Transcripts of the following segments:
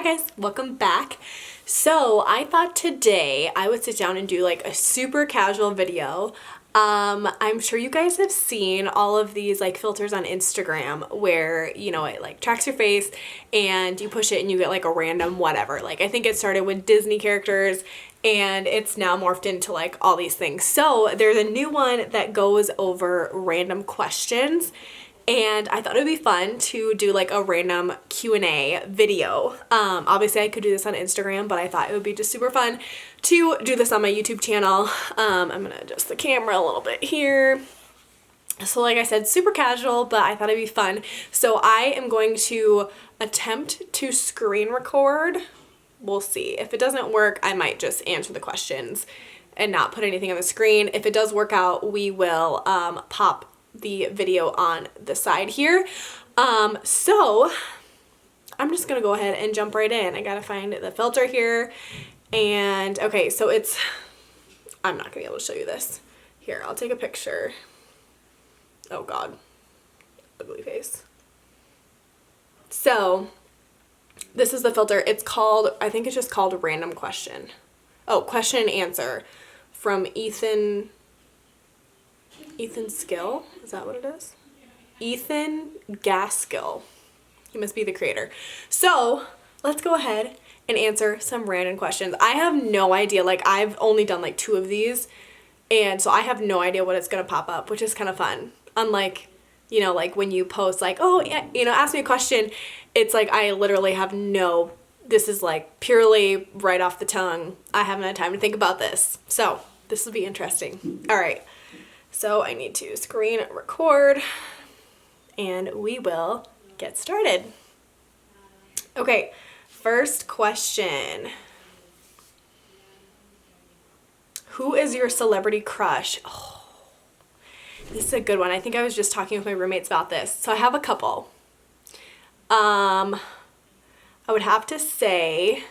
guys, welcome back. So I thought today I would sit down and do like a super casual video. I'm sure you guys have seen all of these like filters on Instagram where, you know, it like tracks your face and you push it and you get like a random whatever. Like I think it started with Disney characters and it's now morphed into like all these things. So there's a new one that goes over random questions. And I thought it would be fun to do like a random Q&A video. Obviously I could do this on Instagram, but I thought it would be just super fun to do this on my YouTube channel. I'm gonna adjust the camera a little bit here. So like I said, super casual, but I thought it'd be fun. So I am going to attempt to screen record. We'll see. If it doesn't work, I might just answer the questions and not put anything on the screen. If it does work out, we will pop the video on the side here. So I'm just gonna go ahead and jump right in. I gotta find the filter here. And okay, so I'm not gonna be able to show you this. Here, I'll take a picture. Oh God, ugly face. So this is the filter. It's called, I think it's just called Random Question. Oh, Question and Answer from Ethan Skill, is that what it is? Ethan Gaskill. He must be the creator. So let's go ahead and answer some random questions. I have no idea, like I've only done like 2 of these, and so I have no idea what it's gonna pop up, which is kind of fun. Unlike, you know, like when you post like, oh, yeah, you know, ask me a question, it's like I literally have this is like purely right off the tongue. I haven't had time to think about this. So this will be interesting. All right. So I need to screen record and we will get started. Okay, first question. Who is your celebrity crush? Oh, this is a good one. I think I was just talking with my roommates about this. So I have a couple. I would have to say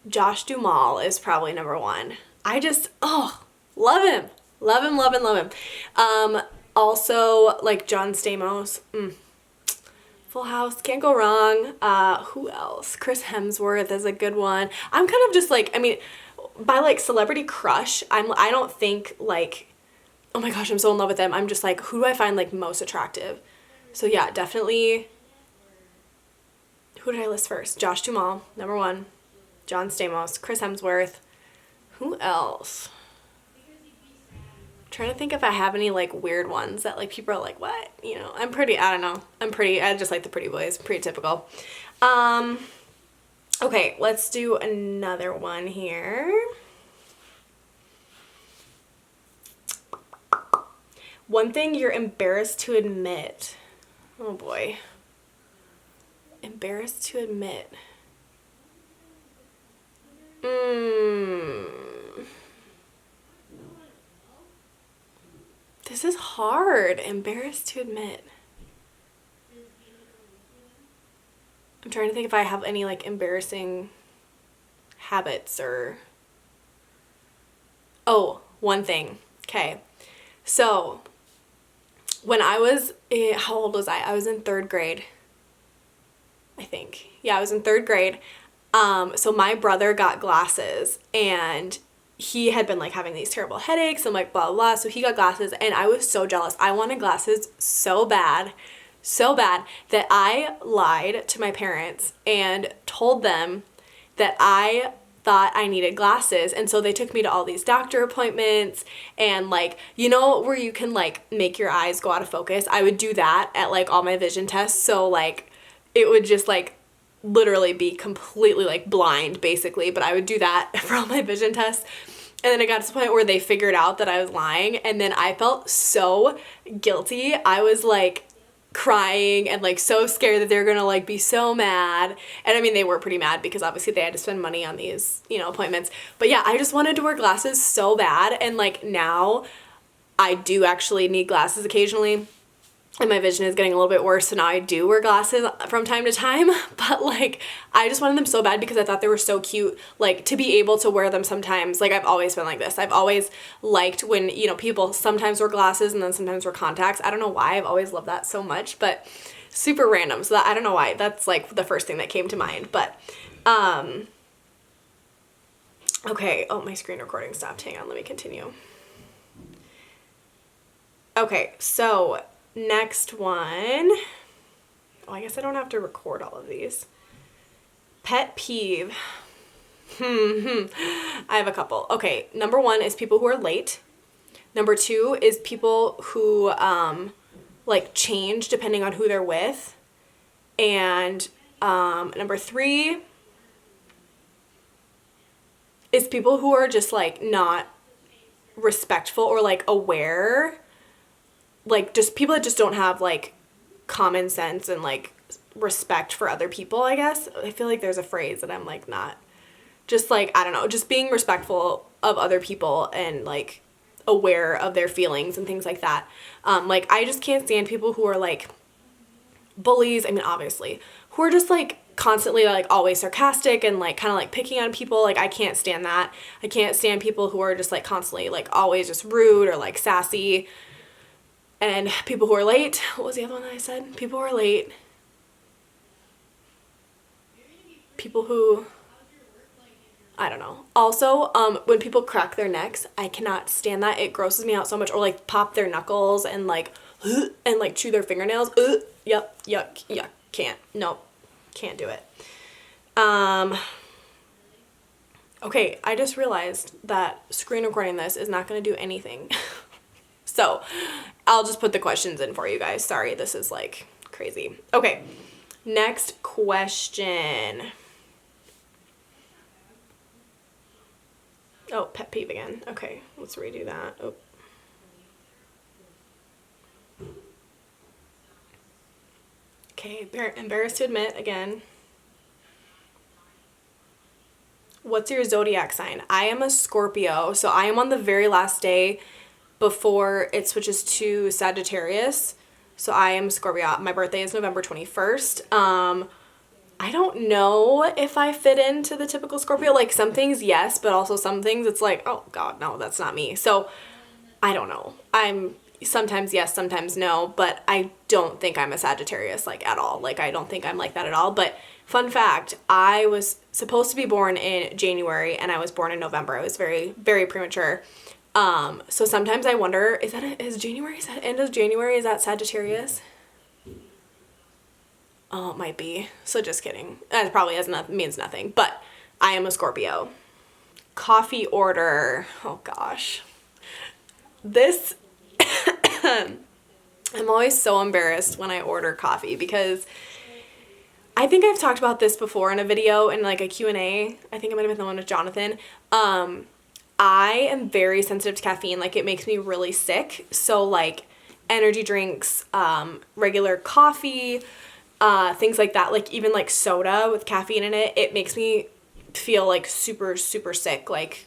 Josh Duhamel is probably number 1. I just, love him. Love him, love him, love him. Also, like John Stamos. Full House, can't go wrong. Who else? Chris Hemsworth is a good one. I'm kind of just like, I mean, by like celebrity crush, I don't think like, oh my gosh, I'm so in love with them. I'm just like, who do I find like most attractive? So yeah, definitely. Who did I list first? Josh Duhamel, number 1. John Stamos, Chris Hemsworth. Who else? I'm trying to think if I have any like weird ones that like people are like, what? You know, I don't know. I just like the pretty boys. Pretty typical. Okay, let's do another one here. One thing you're embarrassed to admit. Oh boy. Embarrassed to admit. This is hard. Embarrassed to admit. I'm trying to think if I have any like embarrassing habits or... Oh, one thing. Okay. So when I was, how old was I? I was in 3rd grade. I think. Yeah, I was in 3rd grade. So my brother got glasses and he had been like having these terrible headaches and like blah, blah, blah. So he got glasses and I was so jealous. I wanted glasses so bad that I lied to my parents and told them that I thought I needed glasses. And so they took me to all these doctor appointments and like, you know, where you can like make your eyes go out of focus. I would do that at like all my vision tests. So like it would just like literally be completely like blind basically, but I would do that for all my vision tests. And then it got to the point where they figured out that I was lying and then I felt so guilty. I was like crying and like so scared that they were gonna like be so mad. And I mean they were pretty mad because obviously they had to spend money on these, you know, appointments. But yeah, I just wanted to wear glasses so bad, and like now I do actually need glasses occasionally. And my vision is getting a little bit worse, so now I do wear glasses from time to time, but like I just wanted them so bad because I thought they were so cute, like to be able to wear them sometimes. Like I've always been like this. I've always liked when, you know, people sometimes wear glasses and then sometimes wear contacts. I don't know why, I've always loved that so much, but super random. So that, I don't know why. That's like the first thing that came to mind. But, okay. Oh, my screen recording stopped. Hang on. Let me continue. Okay. So next one. Oh, I guess I don't have to record all of these. Pet peeve. I have a couple. Okay. Number one is people who are late. Number two is people who, like change depending on who they're with. And, number three is people who are just like not respectful or like aware, like just people that just don't have like common sense and like respect for other people, I guess. I feel like there's a phrase that I'm like not, just like, I don't know, just being respectful of other people and like aware of their feelings and things like that. Like I just can't stand people who are like bullies, I mean obviously, who are just like constantly like always sarcastic and like kind of like picking on people. Like I can't stand that. I can't stand people who are just like constantly like always just rude or like sassy. And people who are late. What was the other one that I said? People who are late. People who, I don't know. Also, when people crack their necks, I cannot stand that. It grosses me out so much. Or like pop their knuckles and like chew their fingernails. Yep, yuck, yuck. Can't. Nope. Can't do it. Okay, I just realized that screen recording this is not going to do anything. So, I'll just put the questions in for you guys. Sorry, this is like crazy. Okay, next question. Oh, pet peeve again. Okay, let's redo that. Oh. Okay, embarrassed to admit again. What's your zodiac sign? I am a Scorpio, so I am on the very last day before it switches to Sagittarius. So I am Scorpio. My birthday is November 21st. I don't know if I fit into the typical Scorpio. Like some things, yes, but also some things it's like, oh God, no, that's not me. So I don't know. I'm sometimes yes, sometimes no, but I don't think I'm a Sagittarius like at all. Like I don't think I'm like that at all. But fun fact, I was supposed to be born in January and I was born in November. I was very, very premature. So sometimes I wonder, is January, is that end of January? Is that Sagittarius? Oh, it might be. So just kidding. That probably means nothing, but I am a Scorpio. Coffee order. Oh gosh. This, I'm always so embarrassed when I order coffee because I think I've talked about this before in a video in like a Q&A. I think it might have been the one with Jonathan. I am very sensitive to caffeine. Like it makes me really sick. So like energy drinks, regular coffee, things like that, like even like soda with caffeine in it, it makes me feel like super, super sick, like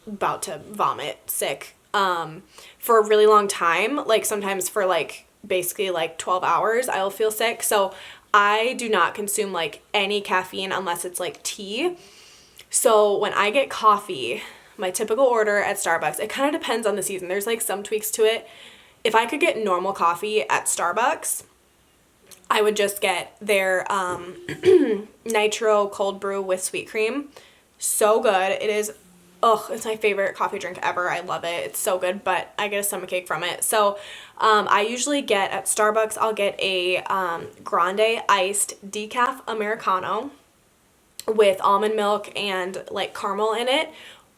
about to vomit sick, for a really long time. Like sometimes for like basically like 12 hours, I'll feel sick. So I do not consume like any caffeine unless it's like tea. So when I get coffee, my typical order at Starbucks, it kind of depends on the season. There's like some tweaks to it. If I could get normal coffee at Starbucks, I would just get their nitro cold brew with sweet cream. So good. It is, it's my favorite coffee drink ever. I love it. It's so good, but I get a stomachache from it. So I usually get at Starbucks, I'll get a grande iced decaf Americano with almond milk and like caramel in it.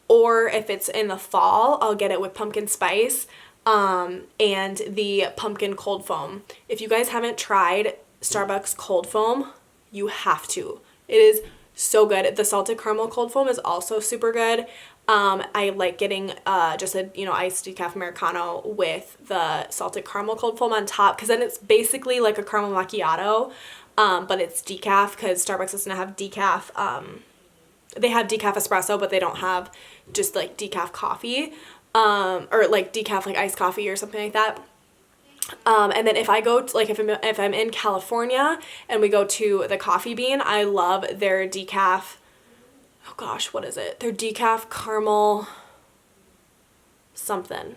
Or if it's in the fall, I'll get it with pumpkin spice and the pumpkin cold foam. If you guys haven't tried Starbucks cold foam, you have to. It is so good. The salted caramel cold foam is also super good. I like getting just a iced decaf Americano with the salted caramel cold foam on top because then it's basically like a caramel macchiato, but it's decaf because Starbucks doesn't have decaf. They have decaf espresso, but they don't have just like decaf coffee, or like decaf like iced coffee or something like that. And then if I go to, like if I'm in California and we go to the Coffee Bean, I love their decaf. Oh gosh, what is it? Their decaf caramel something.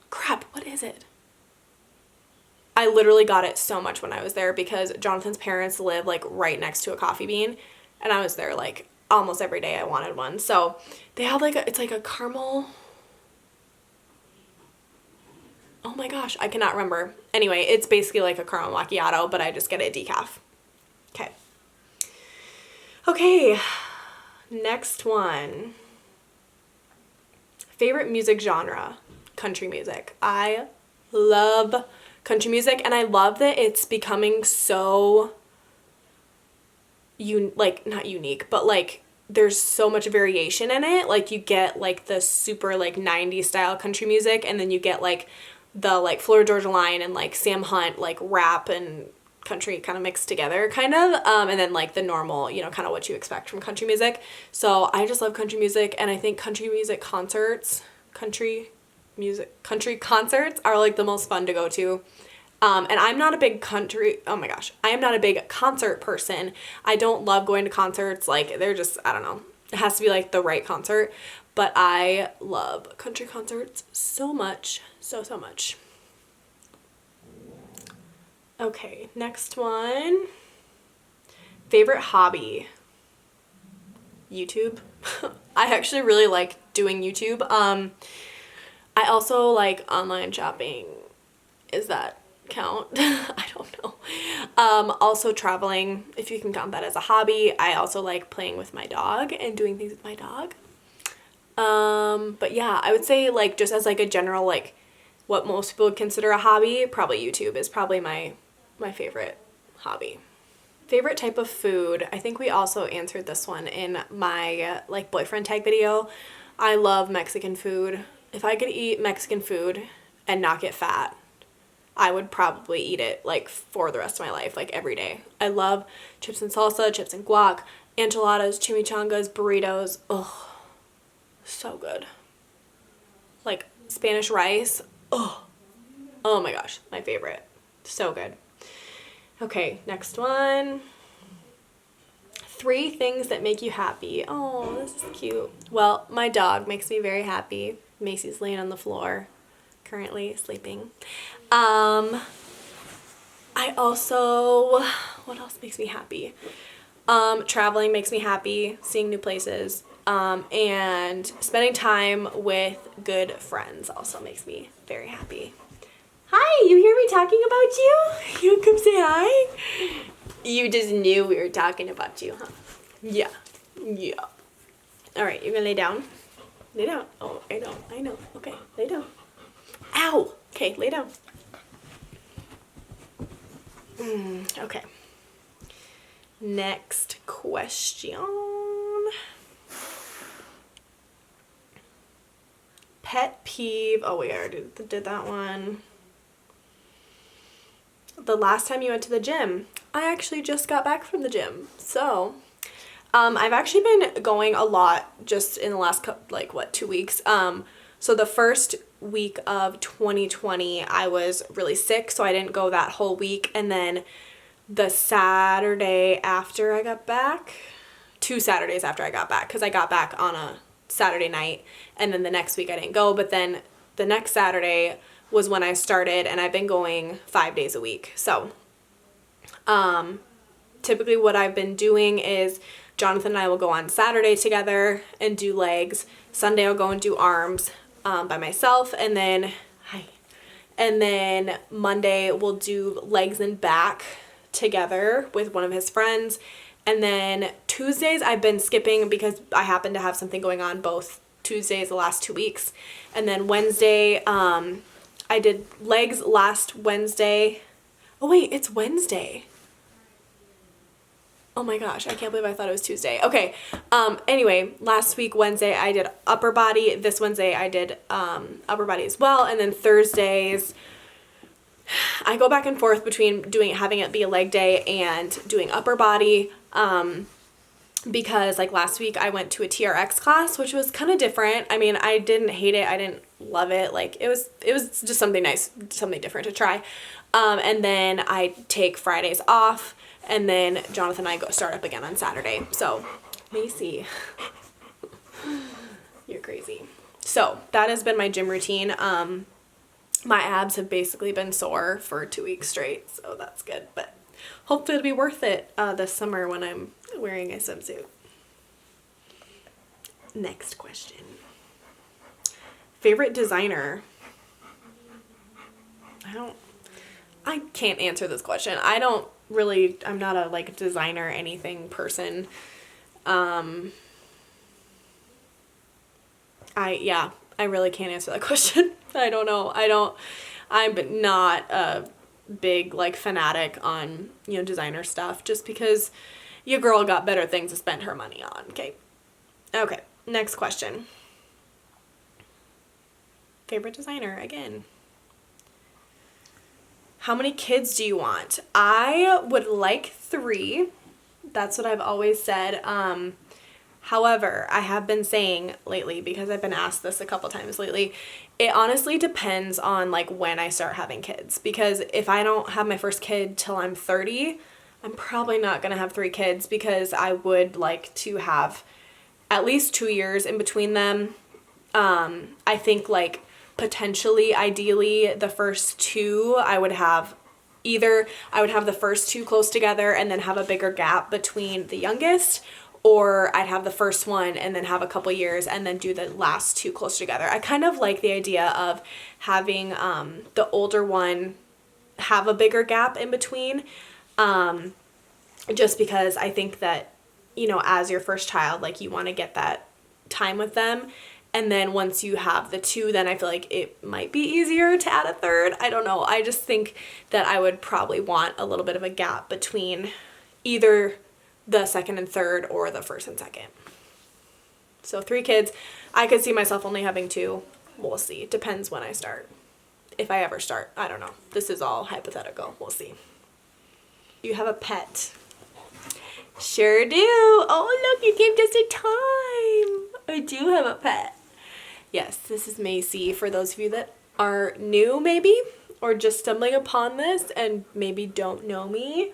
Crap, what is it? I literally got it so much when I was there because Jonathan's parents live like right next to a Coffee Bean, and I was there like almost every day I wanted one. So they have like it's like a caramel. Oh my gosh, I cannot remember. Anyway, it's basically like a caramel macchiato, but I just get it decaf. Okay. Okay, next one. Favorite music genre? Country music. I love country music, and I love that it's becoming so like not unique, but like there's so much variation in it. Like you get like the super like 90s style country music, and then you get like the like Florida Georgia Line and like Sam Hunt like rap and country kind of mixed together kind of, and then like the normal, you know, kind of what you expect from country music. So I just love country music, and I think country concerts are like the most fun to go to. And I'm not a big I am not a big concert person. I don't love going to concerts. Like they're just, I don't know. It has to be like the right concert. But I love country concerts so much. So much. Okay, next one. Favorite hobby? YouTube. I actually really like doing YouTube. I also like online shopping. Is that count? I don't know. Also traveling, if you can count that as a hobby. I also like playing with my dog and doing things with my dog. But yeah, I would say like just as like a general like what most people would consider a hobby, probably YouTube is probably my favorite hobby. Favorite type of food? I think we also answered this one in my like boyfriend tag video. I love Mexican food. If I could eat Mexican food and not get fat, I would probably eat it like for the rest of my life, like every day. I love chips and salsa, chips and guac, enchiladas, chimichangas, burritos. Oh, so good. Like Spanish rice. Oh my gosh, my favorite. So good. Okay, next one. 3 things that make you happy. Oh, this is cute. Well, my dog makes me very happy. Macy's laying on the floor, currently sleeping. I also, what else makes me happy? Traveling makes me happy, seeing new places, and spending time with good friends also makes me very happy. Hi, you hear me talking about you? You come say hi? You just knew we were talking about you, huh? Yeah. All right, you're gonna lay down? Lay down. Oh, I know. Okay, lay down. Ow! Okay, lay down. Okay. Next question. Pet peeve. Oh, we already did that one. The last time you went to the gym. I actually just got back from the gym. So, I've actually been going a lot just in the last, 2 weeks. So the first week of 2020, I was really sick, so I didn't go that whole week. And then the Saturday after I got back, 2 Saturdays after I got back, because I got back on a Saturday night, and then the next week I didn't go, but then the next Saturday was when I started, and I've been going 5 days a week. So, typically what I've been doing is Jonathan and I will go on Saturday together and do legs. Sunday I'll go and do arms by myself, and then Monday we'll do legs and back together with one of his friends. And then Tuesdays I've been skipping because I happen to have something going on both Tuesdays the last 2 weeks. And then Wednesday, I did legs last Wednesday. Oh wait, it's Wednesday. Oh my gosh, I can't believe I thought it was Tuesday. Okay, anyway, last week, Wednesday, I did upper body. This Wednesday, I did upper body as well. And then Thursdays, I go back and forth between having it be a leg day and doing upper body. Because like last week I went to a TRX class, which was kind of different. I mean, I didn't hate it. I didn't love it. Like it was just something nice, something different to try. And then I take Fridays off, and then Jonathan and I go start up again on Saturday. So, Macy, you're crazy. So that has been my gym routine. my abs have basically been sore for 2 weeks straight, so that's good. But hopefully it'll be worth it this summer when I'm wearing a swimsuit. Next question. Favorite designer? I can't answer this question. I'm not a like designer anything person. I really can't answer that question. I don't know. I'm not a big like fanatic on, designer stuff just because your girl got better things to spend her money on. Okay, next question. Favorite designer again. How many kids do you want? I would like 3. That's what I've always said. However, I have been saying lately, because I've been asked this a couple times lately, it honestly depends on like when I start having kids. Because if I don't have my first kid till I'm 30, I'm probably not going to have 3 kids because I would like to have at least 2 years in between them. I think like potentially, ideally, the first 2 I would have the first 2 close together and then have a bigger gap between the youngest, or I'd have the first one and then have a couple years and then do the last 2 close together. I kind of like the idea of having the older one have a bigger gap in between, just because I think that, as your first child, like you want to get that time with them. And then once you have the 2, then I feel like it might be easier to add a third. I don't know. I just think that I would probably want a little bit of a gap between either the second and third or the first and second. So 3 kids. I could see myself only having 2. We'll see. Depends when I start. If I ever start. I don't know. This is all hypothetical. We'll see. You have a pet. Sure do. Oh, look, you came just in time. I do have a pet. Yes, this is Macy. For those of you that are new maybe, or just stumbling upon this and maybe don't know me,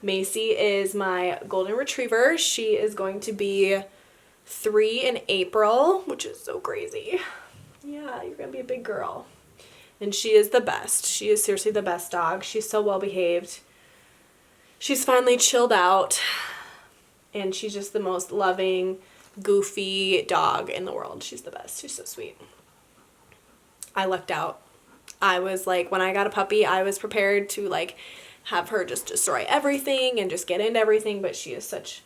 Macy is my golden retriever. She is going to be 3 in April, which is so crazy. Yeah, you're going to be a big girl. And she is the best. She is seriously the best dog. She's so well behaved. She's finally chilled out. And she's just the most loving, goofy dog in the world. She's the best. She's so sweet. I lucked out. I was like, when I got a puppy, I was prepared to like have her just destroy everything and just get into everything, but she is such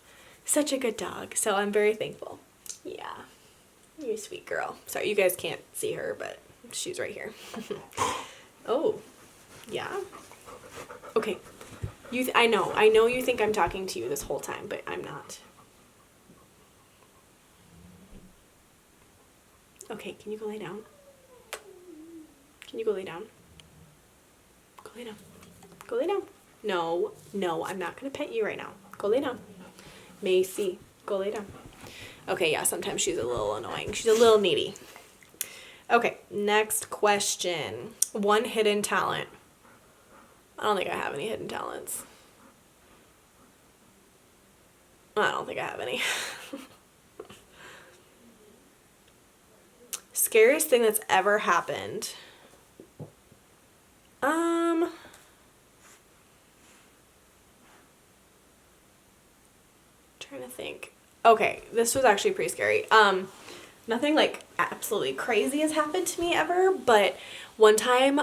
a good dog. So I'm very thankful. Yeah. You're a sweet girl. Sorry, you guys can't see her, but she's right here. Oh, yeah. Okay. I know you think I'm talking to you this whole time, but I'm not. Okay, can you go lay down? Can you go lay down? Go lay down. Go lay down. No, I'm not going to pet you right now. Go lay down. Macy, go lay down. Okay, yeah, sometimes she's a little annoying. She's a little needy. Okay, next question. 1 hidden talent. I don't think I have any hidden talents. I don't think I have any. Scariest thing that's ever happened. Trying to think. Okay, this was actually pretty scary. Nothing like absolutely crazy has happened to me ever, but one time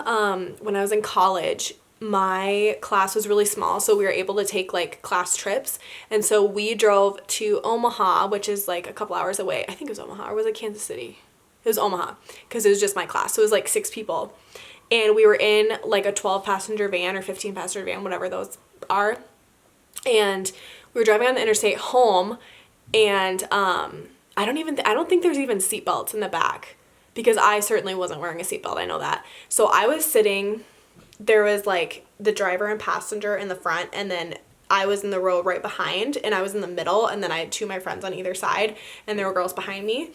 when I was in college, my class was really small, so we were able to take like class trips, and so we drove to Omaha, which is like a couple hours away. I think it was Omaha, or was it Kansas City? It was Omaha, because it was just my class, so it was like 6 people, and we were in like a 12-passenger van or 15-passenger van, whatever those are, and we were driving on the interstate home, and I don't think there's even seatbelts in the back, because I certainly wasn't wearing a seatbelt, I know that. So I was sitting, there was like the driver and passenger in the front, and then I was in the row right behind, and I was in the middle, and then I had 2 of my friends on either side, and there were girls behind me.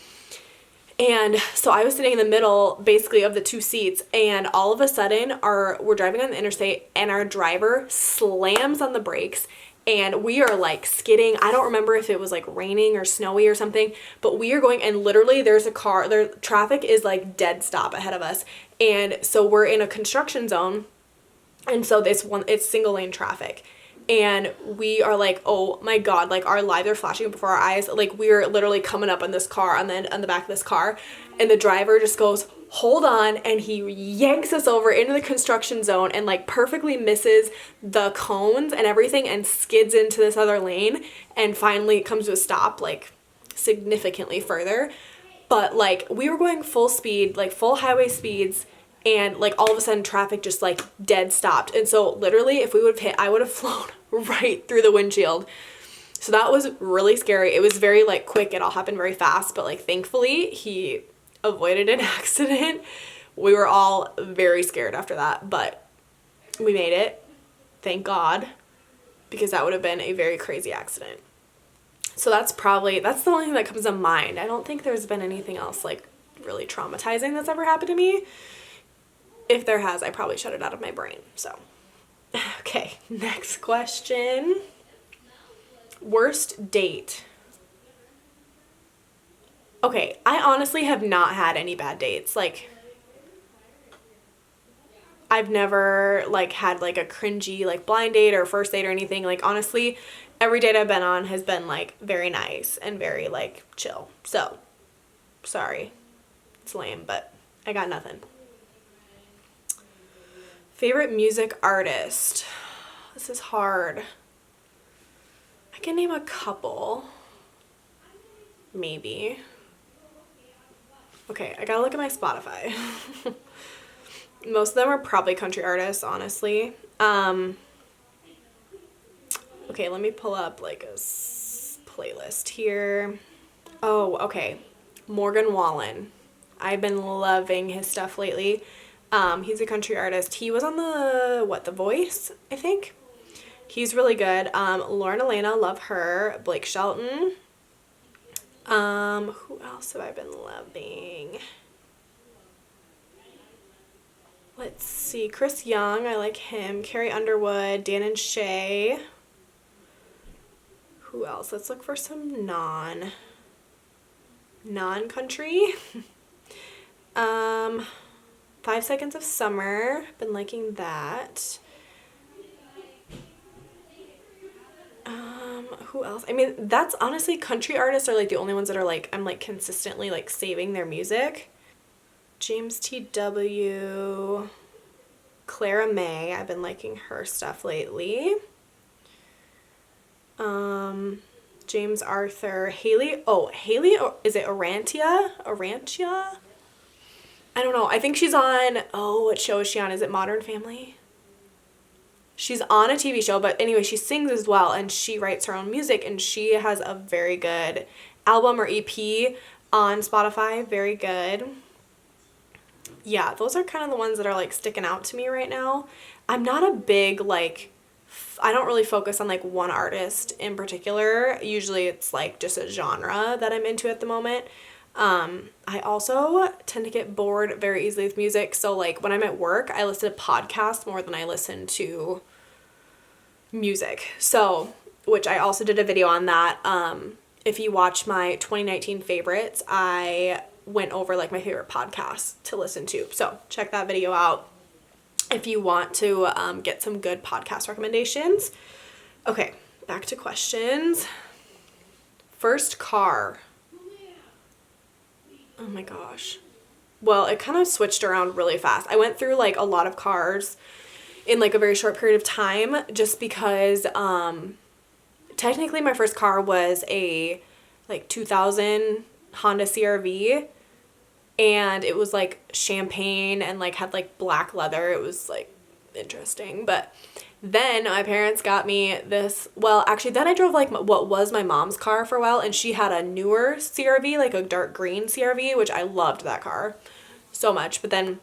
And so I was sitting in the middle basically of the 2 seats, and all of a sudden we're driving on the interstate, and our driver slams on the brakes and we are like skidding. I don't remember if it was like raining or snowy or something, but we are going, and literally there's a car, there, traffic is like dead stop ahead of us. And so we're in a construction zone. And so it's single lane traffic. And we are like, oh my God, like our lives are flashing before our eyes. Like we're literally coming up on this car, on the back of this car. And the driver just goes, hold on. And he yanks us over into the construction zone and like perfectly misses the cones and everything and skids into this other lane. And finally comes to a stop, like significantly further. But like we were going full speed, like full highway speeds. And like all of a sudden traffic just like dead stopped. And so literally if we would have hit, I would have flown right through the windshield. So that was really scary. It was very like quick. It all happened very fast. But like thankfully he avoided an accident. We were all very scared after that. But we made it. Thank God. Because that would have been a very crazy accident. So that's the only thing that comes to mind. I don't think there's been anything else like really traumatizing that's ever happened to me. If there has, I probably shut it out of my brain. So, okay, next question. Worst date. Okay, I honestly have not had any bad dates. Like, I've never, like, had, like, a cringy, like, blind date or first date or anything. Like, honestly, every date I've been on has been, like, very nice and very, like, chill. So, sorry. It's lame, but I got nothing. Favorite music artist. This is hard. I can name a couple. Maybe. Okay, I gotta look at my Spotify. Most of them are probably country artists, honestly. Okay, let me pull up like a playlist here. Oh, okay. Morgan Wallen. I've been loving his stuff lately. He's a country artist. He was on The Voice, I think. He's really good. Lauren Elena, love her. Blake Shelton. Who else have I been loving? Let's see. Chris Young, I like him. Carrie Underwood, Dan and Shay. Who else? Let's look for some non-country. 5 Seconds of Summer, been liking that. Who else? I mean, that's honestly, country artists are like the only ones that are like, I'm like consistently like saving their music. James T.W. Clara May, I've been liking her stuff lately. James Arthur, Haley, is it Orantia? I don't know. I think she's on, what show is she on? Is it Modern Family? She's on a TV show, but anyway, she sings as well, and she writes her own music, and she has a very good album or EP on Spotify. Very good. Yeah, those are kind of the ones that are, like, sticking out to me right now. I'm not a big, like, I don't really focus on, like, one artist in particular. Usually it's, like, just a genre that I'm into at the moment. I also tend to get bored very easily with music. So like when I'm at work, I listen to podcasts more than I listen to music. So, which I also did a video on that. If you watch my 2019 favorites, I went over like my favorite podcasts to listen to. So check that video out if you want to get some good podcast recommendations. Okay, back to questions. First car. Oh my gosh. Well, it kind of switched around really fast. I went through like a lot of cars in like a very short period of time just because technically my first car was a like 2000 Honda CR-V, and it was like champagne and like had like black leather. It was like interesting. But then my parents got me this, well, actually then I drove like what was my mom's car for a while, and she had a newer CR-V, like a dark green CR-V, which I loved that car so much. But then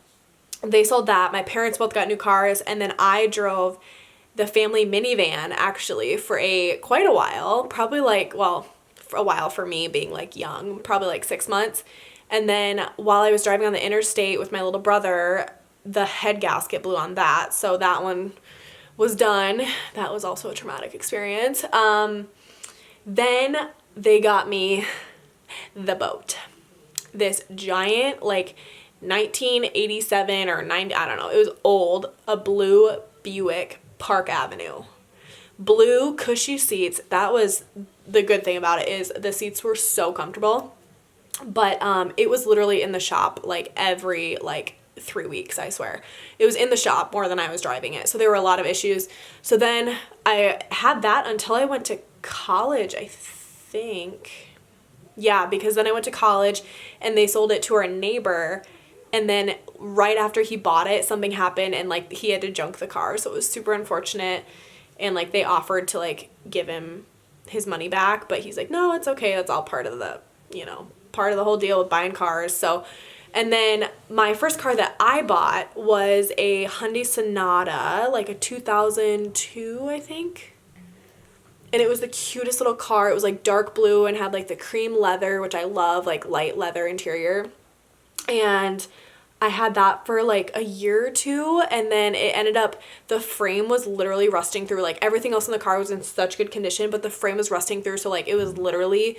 they sold that. My parents both got new cars, and then I drove the family minivan actually for quite a while, probably like, well, for a while for me being like young, probably like 6 months. And then while I was driving on the interstate with my little brother, the head gasket blew on that. So that one was done. That was also a traumatic experience. Then they got me the boat. This giant, like 1987 or 90, I don't know, it was old, a blue Buick Park Avenue. Blue cushy seats. That was the good thing about it, is the seats were so comfortable. But it was literally in the shop like every like 3 weeks, I swear. It was in the shop more than I was driving it. So there were a lot of issues. So then I had that until I went to college, I think. Yeah, because then I went to college and they sold it to our neighbor. And then right after he bought it, something happened and like he had to junk the car. So it was super unfortunate. And like they offered to like give him his money back, but he's like, no, it's okay. That's all part of the, part of the whole deal with buying cars. So, and then my first car that I bought was a Hyundai Sonata, like a 2002, I think. And it was the cutest little car. It was like dark blue and had like the cream leather, which I love, like light leather interior. And I had that for like a year or two, and then it ended up, the frame was literally rusting through. Like everything else in the car was in such good condition, but the frame was rusting through. So like it was literally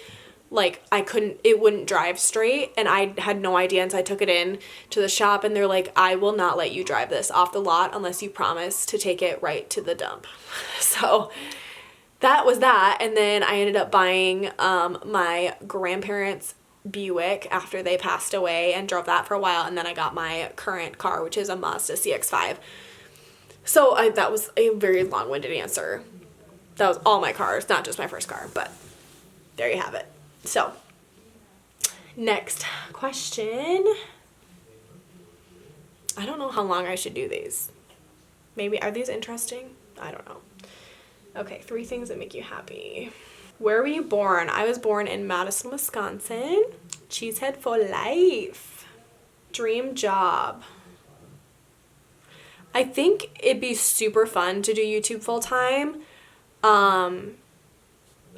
like it wouldn't drive straight, and I had no idea until I took it in to the shop, and they're like, I will not let you drive this off the lot unless you promise to take it right to the dump. So that was that. And then I ended up buying my grandparents' Buick after they passed away and drove that for a while, and then I got my current car, which is a Mazda CX-5. So that was a very long-winded answer. That was all my cars, not just my first car, but there you have it. So next question. I don't know how long I should do these. Maybe, are these interesting? I don't know. Okay, 3 things that make you happy. Where were you born? I was born in Madison, Wisconsin. Cheesehead for life. Dream job. I think it'd be super fun to do YouTube full time.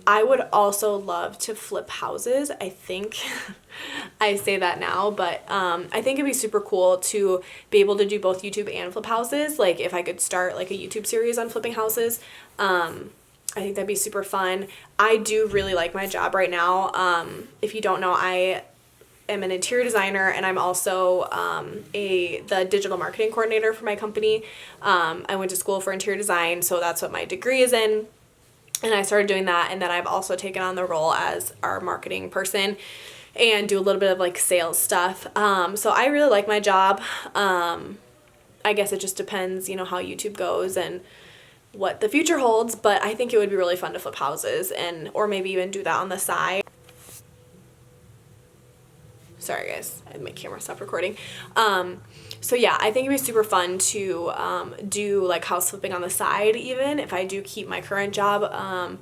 I would also love to flip houses. I think I say that now, but I think it'd be super cool to be able to do both YouTube and flip houses. Like if I could start like a YouTube series on flipping houses, I think that'd be super fun. I do really like my job right now. If you don't know, I am an interior designer, and I'm also the digital marketing coordinator for my company. I went to school for interior design, so that's what my degree is in. And I started doing that, and then I've also taken on the role as our marketing person and do a little bit of like sales stuff. So I really like my job. I guess it just depends, how YouTube goes and what the future holds, but I think it would be really fun to flip houses or maybe even do that on the side. Sorry guys, I had my camera stop recording. So yeah, I think it'd be super fun to do like house flipping on the side, even if I do keep my current job.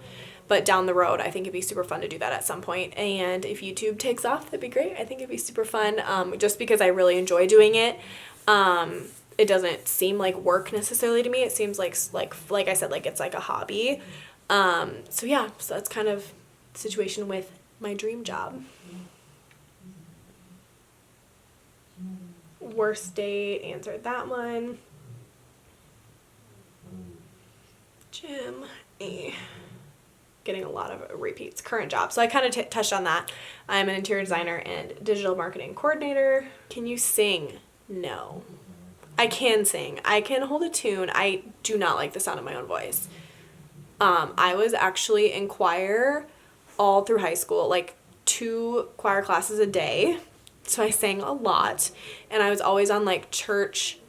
But down the road, I think it'd be super fun to do that at some point. And if YouTube takes off, that'd be great. I think it'd be super fun, just because I really enjoy doing it. It doesn't seem like work necessarily to me. It seems like I said, like it's like a hobby. So yeah, so that's kind of the situation with my dream job. Worst date, answered that one. Gym, getting a lot of repeats. Current job. So I kind of touched on that. I'm an interior designer and digital marketing coordinator. Can you sing? No. I can sing. I can hold a tune. I do not like the sound of my own voice. I was actually in choir all through high school, like 2 choir classes a day. So I sang a lot, and I was always on like church,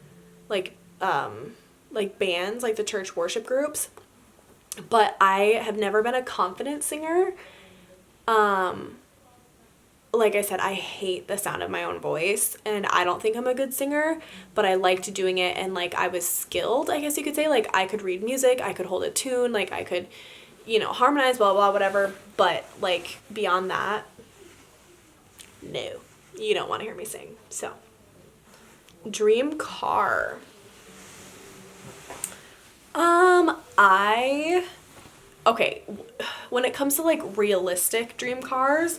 like bands, like the church worship groups. But I have never been a confident singer. Like I said, I hate the sound of my own voice, and I don't think I'm a good singer, but I liked doing it, and like I was skilled, I guess you could say. Like I could read music, I could hold a tune, like I could, harmonize, blah, blah, whatever. But like beyond that, no, you don't want to hear me sing. So, dream car. Okay, when it comes to like realistic dream cars,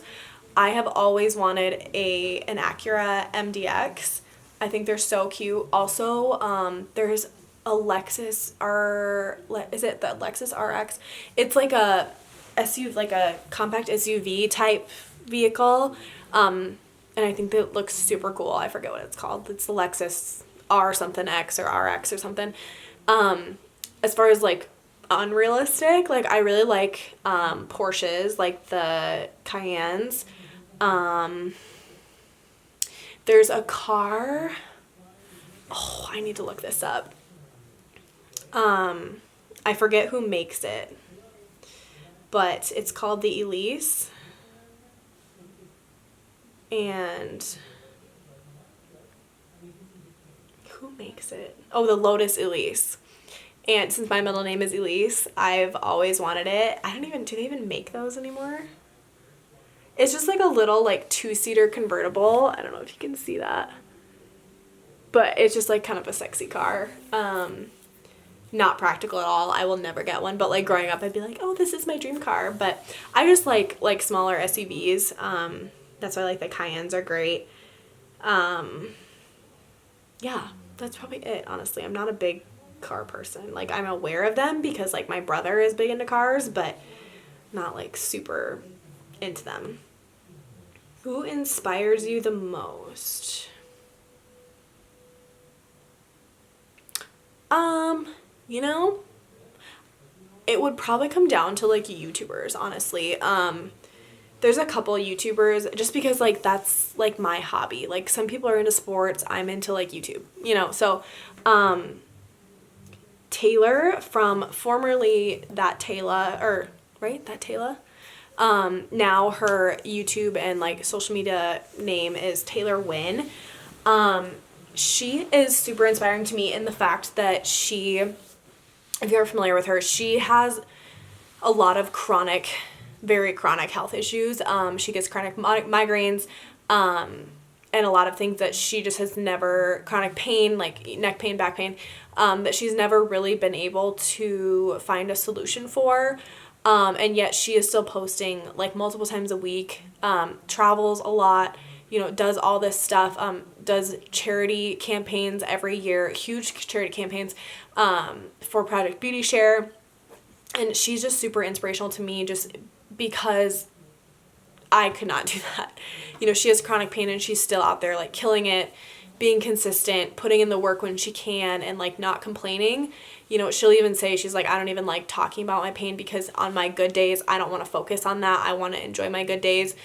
I have always wanted an Acura MDX. I think they're so cute. Also, there's a Lexus is it the Lexus RX? It's like a SUV, like a compact SUV type vehicle. And I think that it looks super cool. I forget what it's called. It's the Lexus R something X or RX or something. As far as like unrealistic, like I really like Porsches, like the Cayennes. There's a car. Oh, I need to look this up. I forget who makes it, but it's called the Elise. And who makes it? Oh, the Lotus Elise. And since my middle name is Elise, I've always wanted it. Do they even make those anymore? It's just like a little like 2-seater convertible. I don't know if you can see that. But it's just like kind of a sexy car. Not practical at all. I will never get one. But like growing up, I'd be like, oh, this is my dream car. But I just like smaller SUVs. That's why like the Cayennes are great. Yeah, that's probably it, honestly. I'm not a big car person. Like I'm aware of them because like my brother is big into cars, but not like super into them. Who inspires you the most? You know, it would probably come down to like YouTubers, honestly. There's a couple YouTubers just because like that's like my hobby. Like some people are into sports, I'm into like YouTube, you know. So, Taylor from formerly That Taylor, or right? That Taylor. Now her YouTube and like social media name is Taylor Wynn. She is super inspiring to me in the fact that she, if you're familiar with her, she has a lot of very chronic health issues. She gets chronic migraines, and a lot of things that she just has never, chronic pain, like neck pain, back pain, that she's never really been able to find a solution for. And yet she is still posting like multiple times a week, travels a lot, you know, does all this stuff, does charity campaigns every year, huge charity campaigns, for Project Beauty Share. And she's just super inspirational to me just because I could not do that. You know, she has chronic pain and she's still out there like killing it, being consistent, putting in the work when she can, and like not complaining. You know, she'll even say, she's like, I don't even like talking about my pain because on my good days, I don't want to focus on that. I want to enjoy my good days.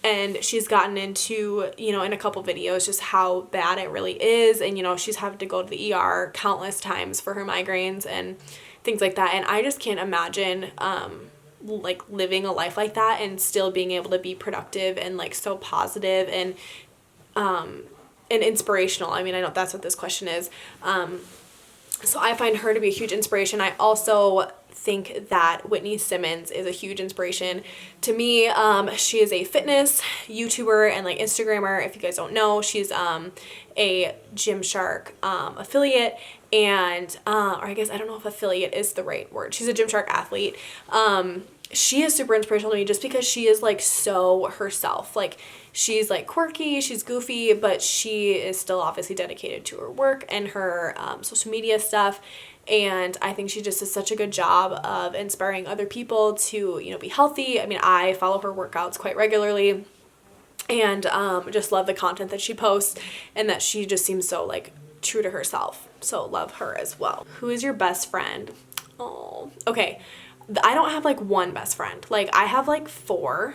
And she's gotten into, you know, in a couple videos, just how bad it really is. And, you know, she's having to go to the ER countless times for her migraines and things like that. And I just can't imagine, like living a life like that and still being able to be productive and like so positive and inspirational. I mean, I know that's what this question is. So I find her to be a huge inspiration. I also think that Whitney Simmons is a huge inspiration to me. She is a fitness YouTuber and like Instagrammer. If you guys don't know, she's a Gymshark affiliate, and or I guess I don't know if affiliate is the right word. She's a Gymshark athlete. She is super inspirational to me just because she is like so herself. Like she's like quirky, she's goofy, but she is still obviously dedicated to her work and her social media stuff. And I think she just does such a good job of inspiring other people to, you know, be healthy. I mean, I follow her workouts quite regularly and just love the content that she posts, and that she just seems so like true to herself. So love her as well. Who is your best friend? Oh, okay. I don't have like one best friend. Like I have like 4,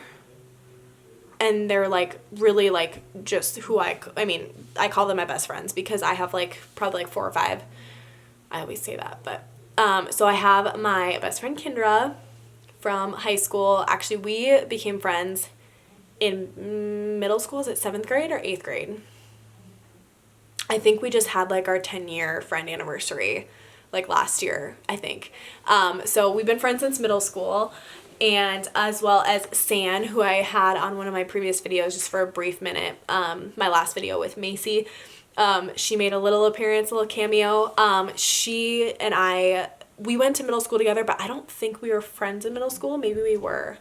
and they're like really like just who I mean, I call them my best friends because I have like probably like 4 or 5. I always say that, but so I have my best friend Kendra from high school. Actually, we became friends in middle school. Is it 7th grade or 8th grade? I think we just had like our 10-year friend anniversary like last year, I think. So we've been friends since middle school, and as well as San, who I had on one of my previous videos just for a brief minute, my last video with Macy. She made a little appearance, a little cameo. She and I, we went to middle school together, but I don't think we were friends in middle school. Maybe we were.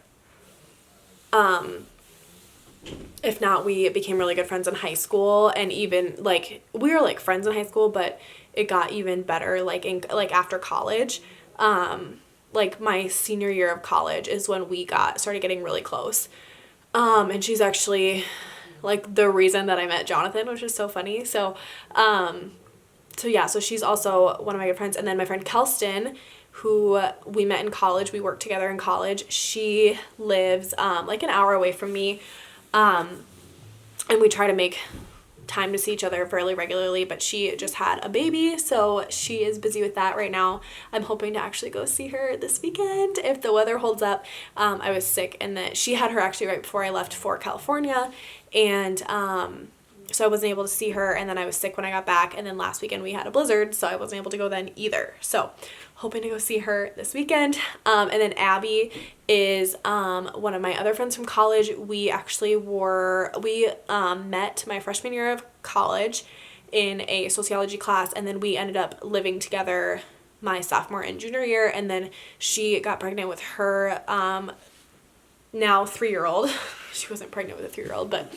If not, we became really good friends in high school, and even like we were like friends in high school, but it got even better, like after college. Like my senior year of college is when we started getting really close. And she's actually like the reason that I met Jonathan, which is so funny. So so she's also one of my good friends. And then my friend Kelston, who we met in college, we worked together in college. She lives like an hour away from me. And we try to make time to see each other fairly regularly, but she just had a baby, so she is busy with that right now. I'm hoping to actually go see her this weekend if the weather holds up. I was sick, and that she had her actually right before I left for California, and so I wasn't able to see her, and then I was sick when I got back, and then last weekend we had a blizzard, so I wasn't able to go then either. So hoping to go see her this weekend. And then Abby is one of my other friends from college. We actually met my freshman year of college in a sociology class, and then we ended up living together my sophomore and junior year, and then she got pregnant with her now 3-year-old. She wasn't pregnant with a 3-year-old, but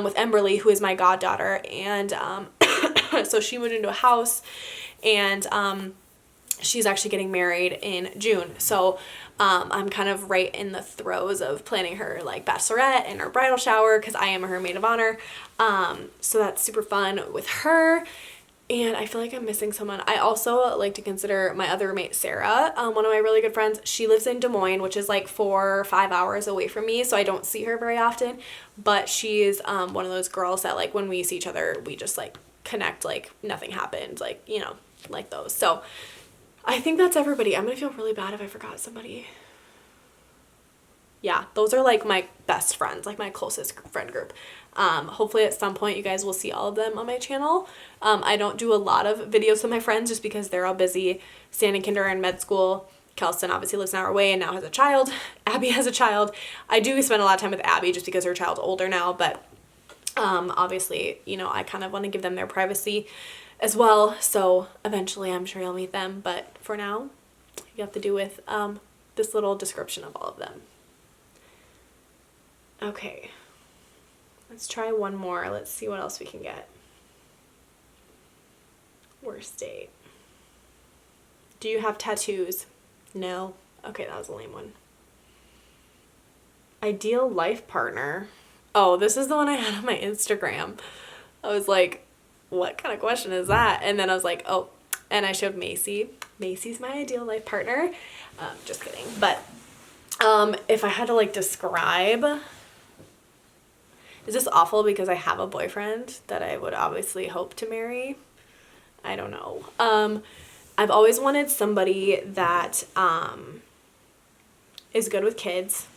with Emberly, who is my goddaughter, and so she moved into a house, and she's actually getting married in June. So I'm kind of right in the throes of planning her like bachelorette and her bridal shower, because I am her maid of honor. So that's super fun with her. And I feel like I'm missing someone. I also like to consider my other roommate, Sarah, one of my really good friends. She lives in Des Moines, which is like 4 or 5 hours away from me, so I don't see her very often. But she's one of those girls that like when we see each other, we just like connect like nothing happened, like, you know, like those. So I think that's everybody. I'm gonna feel really bad if I forgot somebody. Yeah, those are like my best friends, like my closest friend group. Hopefully at some point you guys will see all of them on my channel. I don't do a lot of videos with my friends just because they're all busy. Stan and Kinder are in med school. Kelston obviously lives an hour away and now has a child. Abby has a child. I do spend a lot of time with Abby just because her child's older now, but obviously, you know, I kind of want to give them their privacy as well. So eventually I'm sure you'll meet them, but for now you have to do with this little description of all of them. Okay, let's try one more. Let's see what else we can get. Worst date. Do you have tattoos? No. Okay, that was a lame one. Ideal life partner. Oh, this is the one I had on my Instagram. I was like, what kind of question is that? And then I was like, oh, and I showed Macy. Macy's my ideal life partner. Just kidding. But if I had to like describe, is this awful because I have a boyfriend that I would obviously hope to marry? I don't know. I've always wanted somebody that is good with kids.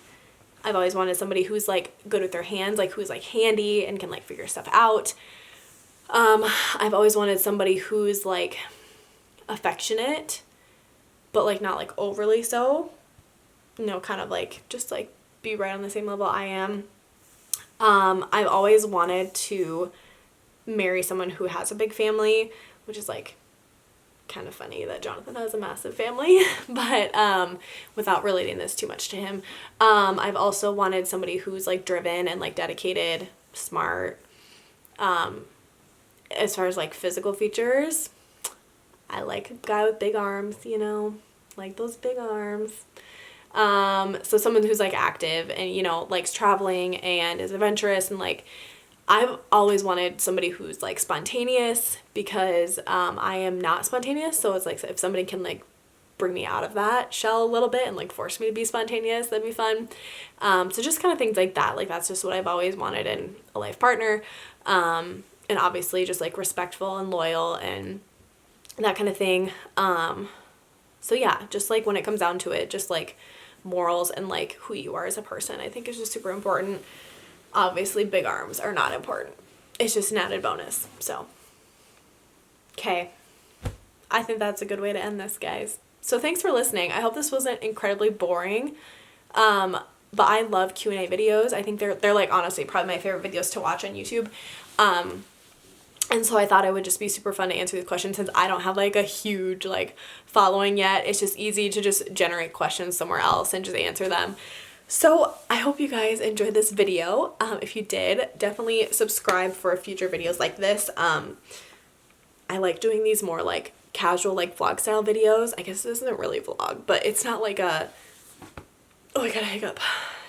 I've always wanted somebody who's like good with their hands, like who's like handy and can like figure stuff out. I've always wanted somebody who's like affectionate, but like not like overly so. You know, kind of like just like be right on the same level I am. I've always wanted to marry someone who has a big family, which is like kind of funny that Jonathan has a massive family, but without relating this too much to him. I've also wanted somebody who's like driven and like dedicated, smart. As far as like physical features, I like a guy with big arms, you know, like those big arms. So someone who's like active and, you know, likes traveling and is adventurous, and like I've always wanted somebody who's like spontaneous, because I am not spontaneous. So it's like if somebody can like bring me out of that shell a little bit and like force me to be spontaneous, that'd be fun. So just kind of things like that. Like that's just what I've always wanted in a life partner. And obviously just like respectful and loyal and that kind of thing. So yeah, just like when it comes down to it, just like morals and like who you are as a person, I think is just super important. Obviously big arms are not important. It's just an added bonus. So, okay. I think that's a good way to end this, guys. So thanks for listening. I hope this wasn't incredibly boring. But I love Q&A videos. I think they're like honestly probably my favorite videos to watch on YouTube. And so I thought it would just be super fun to answer these questions since I don't have like a huge like following yet. It's just easy to just generate questions somewhere else and just answer them. So I hope you guys enjoyed this video. If you did, definitely subscribe for future videos like this. I like doing these more like casual like vlog style videos. I guess this isn't really a vlog, but it's not like a, oh, I got a hiccup.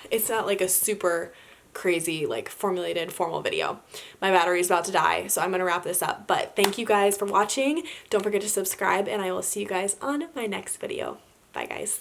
It's not like a super crazy like formulated formal video. My battery is about to die, so I'm gonna wrap this up. But thank you guys for watching. Don't forget to subscribe, and I will see you guys on my next video. Bye guys.